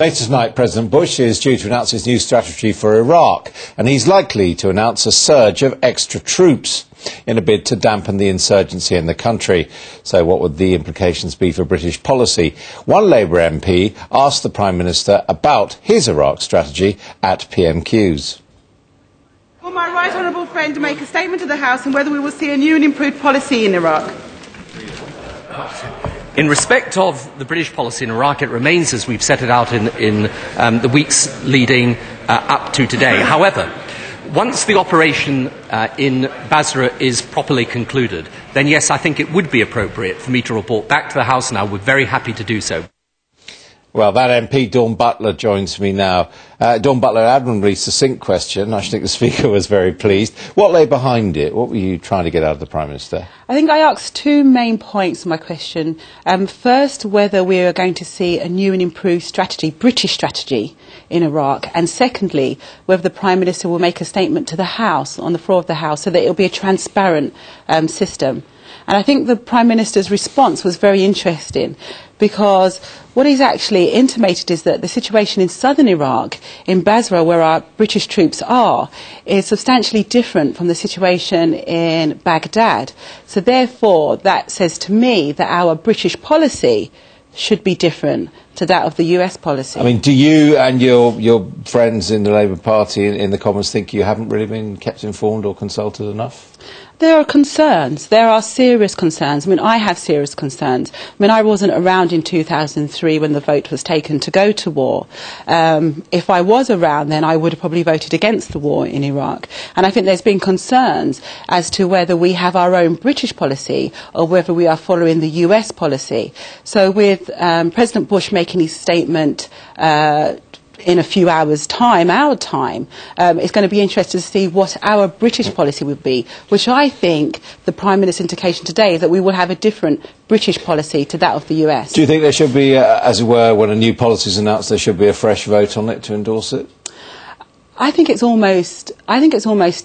Later tonight, President Bush is due to announce his new strategy for Iraq, and he's likely to announce a surge of extra troops in a bid to dampen the insurgency in the country. So what would the implications be for British policy? One Labour MP asked the Prime Minister about his Iraq strategy at PMQs. Will my right honourable friend make a statement to the House on whether we will see a new and improved policy in Iraq? In respect of the British policy in Iraq, it remains as we've set it out in the weeks leading up to today. However, once the operation in Basra is properly concluded, then yes, I think it would be appropriate for me to report back to the House, and I would be very happy to do so. Well, that MP, Dawn Butler, joins me now. Dawn Butler, admirably succinct question. I should think the Speaker was very pleased. What lay behind it? What were you trying to get out of the Prime Minister? I think I asked two main points in my question. First, whether we are going to see a new and improved strategy, British strategy, in Iraq. And secondly, whether the Prime Minister will make a statement to the House, on the floor of the House, so that it will be a transparent system. And I think the Prime Minister's response was very interesting, because what he's actually intimated is that the situation in southern Iraq, in Basra, where our British troops are, is substantially different from the situation in Baghdad. So therefore, that says to me that our British policy should be different to that of the US policy. I mean, do you and your friends in the Labour Party in the Commons think you haven't really been kept informed or consulted enough? There are concerns. There are serious concerns. I mean, I have serious concerns. I mean, I wasn't around in 2003 when the vote was taken to go to war. If I was around then, I would have probably voted against the war in Iraq. And I think there's been concerns as to whether we have our own British policy or whether we are following the US policy. So with President Bush making his statement in a few hours' time, our time, it's going to be interesting to see what our British policy would be, which I think the Prime Minister's indication today is that we will have a different British policy to that of the US. Do you think there should be, as it were, when a new policy is announced, there should be a fresh vote on it to endorse it? I think it's almost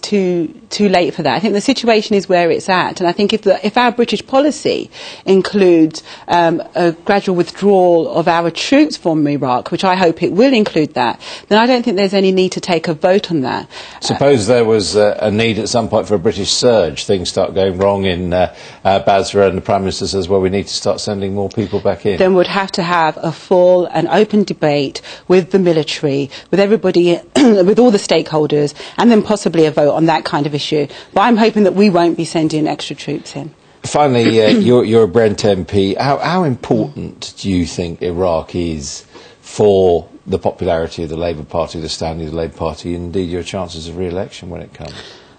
too late for that. I think the situation is where it's at, and I think if our British policy includes a gradual withdrawal of our troops from Iraq, which I hope it will include that, then I don't think there's any need to take a vote on that. Suppose there was a need at some point for a British surge. Things start going wrong in Basra, and the Prime Minister says, well, we need to start sending more people back in. Then we'd have to have a full and open debate with the military, with everybody, with all the stakeholders, and then possibly a vote on that kind of issue. But I'm hoping that we won't be sending extra troops in. Finally, you're a Brent MP. How important do you think Iraq is for the popularity of the Labour Party, the standing of the Labour Party, and indeed your chances of re-election when it comes?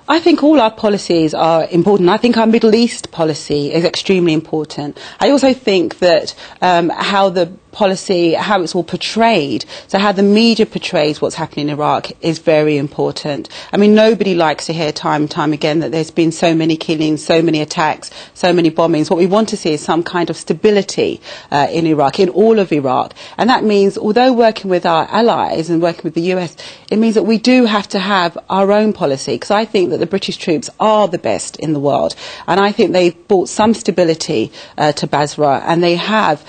I think all our policies are important. I think our Middle East policy is extremely important. I also think that how the policy, how it's all portrayed, so how the media portrays what's happening in Iraq is very important. I mean, nobody likes to hear time and time again that there's been so many killings, so many attacks, so many bombings. What we want to see is some kind of stability in Iraq, in all of Iraq. And that means, although working with our allies and working with the US, it means that we do have to have our own policy, because I think that the British troops are the best in the world. And I think they've brought some stability to Basra, and they have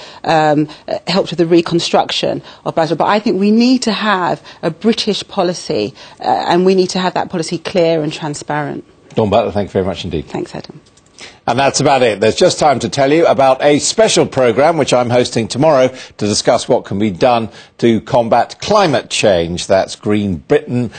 helped with the reconstruction of Basra. But I think we need to have a British policy, and we need to have that policy clear and transparent. Dawn Butler, thank you very much indeed. Thanks, Adam. And that's about it. There's just time to tell you about a special programme which I'm hosting tomorrow to discuss what can be done to combat climate change. That's Green Britain.